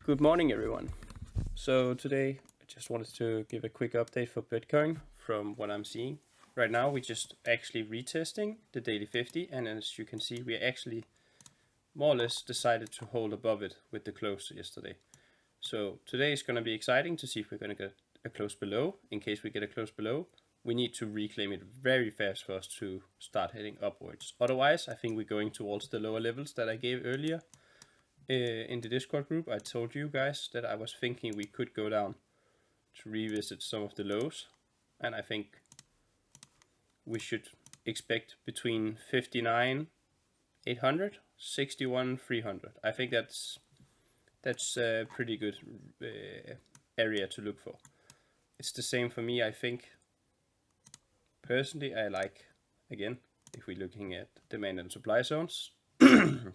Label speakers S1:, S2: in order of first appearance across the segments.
S1: Good morning, everyone. So today I just wanted to give a quick update for Bitcoin from what I'm seeing. Right now we're just actually retesting the daily 50, and as you can see, we actually more or less decided to hold above it with the close yesterday. So today is going to be exciting to see if we're going to get a close below. In case we get a close below, we need to reclaim it very fast for us to start heading upwards. Otherwise, I think we're going towards the lower levels that I gave earlier. In the Discord group, I told you guys that I was thinking we could go down to revisit some of the lows, and I think we should expect between 59,800, 61,300. I think that's a pretty good area to look for. It's the same for me. I think personally I like, again, if we're looking at demand and supply zones,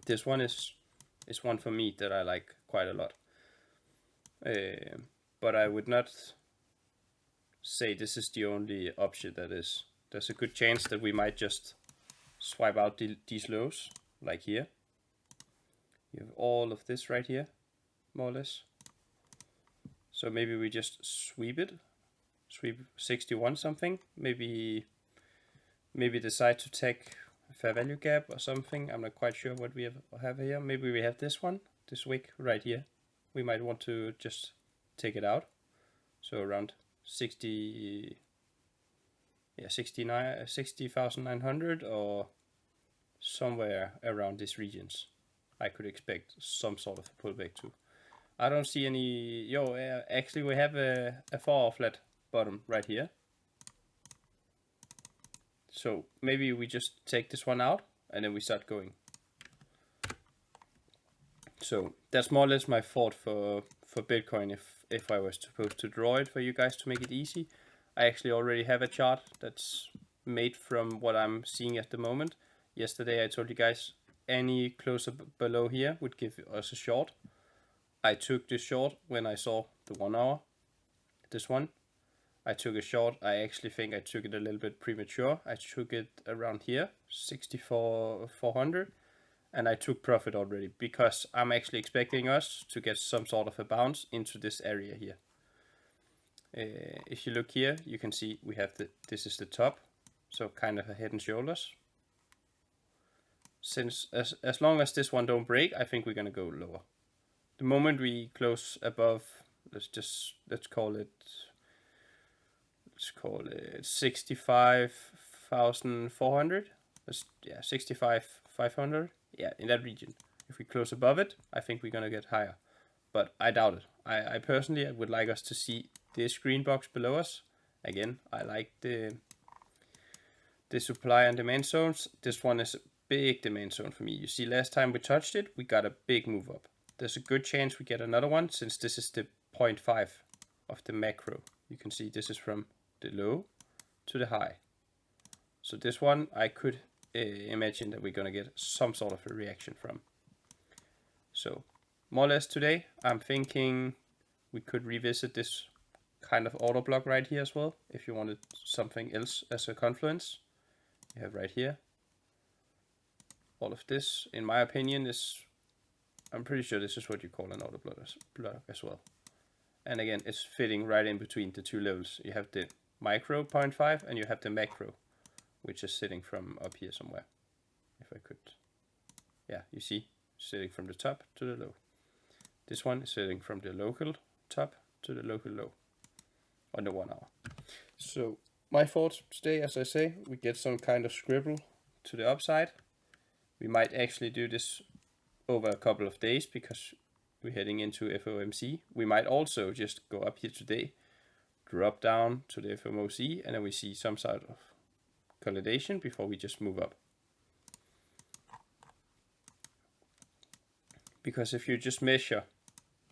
S1: this one is one for me that I like quite a lot. But I would not say this is the only option that is. There's a good chance that we might just swipe out these lows, like here. You have all of this right here, more or less. So maybe we just sweep 61 something. Maybe decide to take a fair value gap or something. I'm not quite sure what we have here. Maybe we have this one, this wick right here. We might want to just take it out. So around 60,900 or somewhere around these regions. I could expect some sort of a pullback too. I don't see any. Actually we have a 4 flat bottom right here. So maybe we just take this one out and then we start going. So that's more or less my thought for Bitcoin if I was supposed to draw it for you guys to make it easy. I actually already have a chart that's made from what I'm seeing at the moment. Yesterday I told you guys any closer below here would give us a short. I took this short when I saw the 1 hour. This one. I took a short. I actually think I took it a little bit premature. I took it around here, 64,400. And I took profit already because I'm actually expecting us to get some sort of a bounce into this area here. If you look here, you can see we have this is the top, so kind of a head and shoulders. Since as long as this one don't break, I think we're gonna go lower. The moment we close above, let's call it 65,400. 65,500. Yeah, in that region. If we close above it, I think we're gonna get higher, but I doubt it. I personally would like us to see this green box below us. Again, I like the supply and demand zones. This one is a big demand zone for me. You see, last time we touched it, we got a big move up. There's a good chance we get another one since this is the 0.5 of the macro. You can see this is from the low to the high. So this one I could imagine that we're gonna get some sort of a reaction from. So more or less today I'm thinking we could revisit this kind of order block right here as well. If you wanted something else as a confluence, you have right here. All of this, in my opinion, is, I'm pretty sure this is what you call an order block as well. And again, it's fitting right in between the two levels. You have the micro 0.5 and you have the macro, which is sitting from up here somewhere. If I could, yeah, you see, sitting from the top to the low. This one is sitting from the local top to the local low on the 1 hour. So my thoughts today, as I say, we get some kind of scribble to the upside. We might actually do this over a couple of days because we're heading into FOMC. We might also just go up here today, drop down to the FOMC, and then we see some sort of consolidation before we just move up. Because if you just measure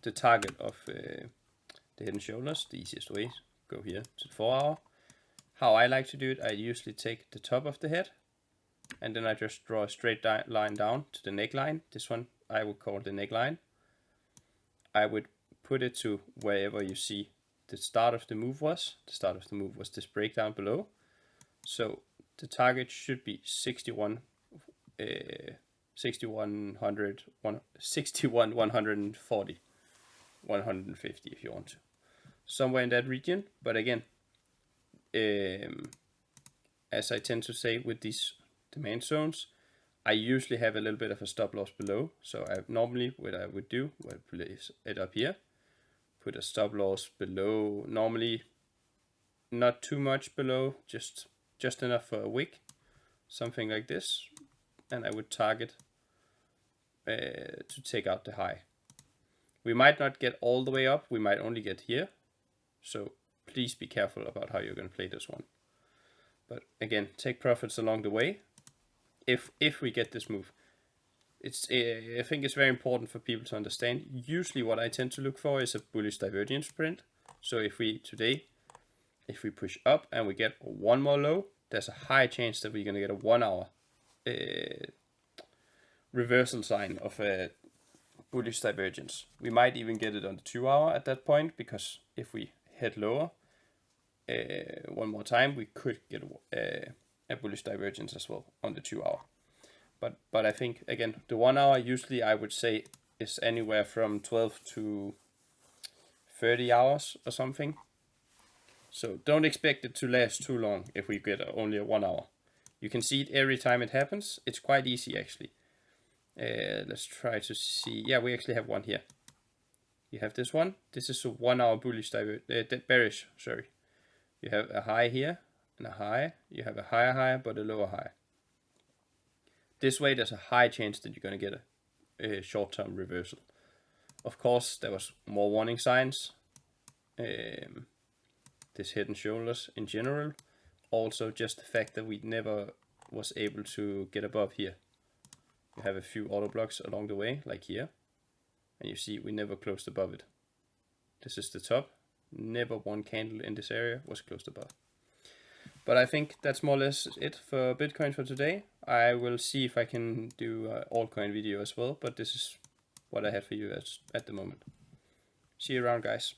S1: the target of the head and shoulders, the easiest way, go here to the 4 hour. How I like to do it, I usually take the top of the head and then I just draw a straight line down to the neckline. This one I would call the neckline. I would put it to wherever you see the start of the move was. The start of the move was this breakdown below. So the target should be 61,140. 150 if you want to. Somewhere in that region, but again, as I tend to say with these demand zones, I usually have a little bit of a stop loss below. So normally what I would do, would place it up here, put a stop loss below, normally not too much below, just enough for a wick, something like this, and I would target to take out the high. We might not get all the way up, we might only get here, so please be careful about how you're going to play this one. But again, take profits along the way if we get this move. I think it's very important for people to understand. Usually what I tend to look for is a bullish divergence print. So if we push up and we get one more low, there's a high chance that we're going to get a 1 hour reversal sign of a bullish divergence. We might even get it on the 2 hour at that point, because if we head lower one more time, we could get a bullish divergence as well on the 2 hour. But I think, again, the 1 hour usually I would say is anywhere from 12 to 30 hours or something. So don't expect it to last too long if we get only a 1 hour. You can see it every time it happens. It's quite easy actually. Let's try to see. Yeah, we actually have one here. You have this one. This is a 1 hour bullish bearish, sorry. You have a high here and a high. You have a higher high but a lower high. This way there's a high chance that you're going to get a short-term reversal. Of course, there was more warning signs. This head and shoulders in general. Also just the fact that we never was able to get above here. You have a few auto blocks along the way, like here. And you see we never closed above it. This is the top. Never one candle in this area was closed above. But I think that's more or less it for Bitcoin for today. I will see if I can do an altcoin video as well, but this is what I have for you at the moment. See you around, guys.